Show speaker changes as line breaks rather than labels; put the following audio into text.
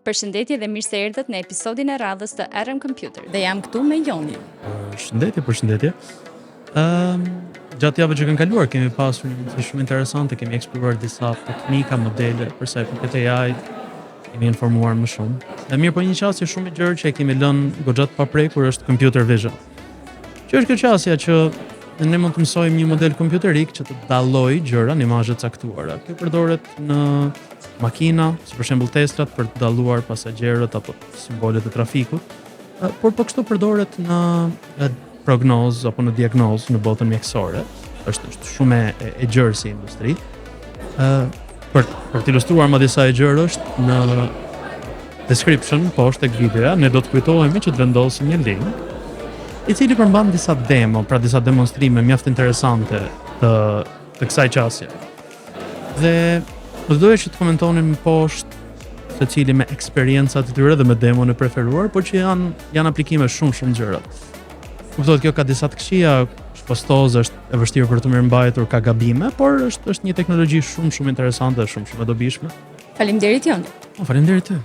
Përshëndetje dhe mirë se erdhët në episodin e radhës të RM Computer. Dhe jam këtu me Jonin.
Përshëndetje. Gjatë javëve që kanë kaluar kemi pasur një mësi shumë interesante, kemi eksploruar disa teknika, modele për sa i përket AI-t, kemi informuar më shumë. Dhe mirë, po një qasje shumë i gjerë që e kemi lënë goxhat pa prekur është computer vision. Që është kjo qasja që ne mund të mësojmë një model kompjuterik që të dallojë gjëra në imazhe të caktuara. Kjo përdoret në makina, si për shembull Teslat për të dalluar pasagjerët apo simbolet e trafikut, por po kështu përdoret në prognozë apo në diagnozë në botën mjekësore. Është shumë e gjerë si industri. Për të ilustruar më disa e gjerë është në description poshtë tek videoja, ne do të kujtohemi që të vendosim një link i cili përmban disa demo, pra disa demonstrime mjaft interesante të kësaj qasje. Dhe do doja që të komentonin më poshtë secili me eksperiencat e tyre dhe me demon e preferuar, por që janë aplikime shumë gjëra. Kuptohet kjo ka disa të këqija, shpostozë, është e vështirë për të mirëmbajtur, ka gabime, por është një teknologji shumë interesante dhe shumë e dobishme.
Faleminderit Jon.
Faleminderit ty.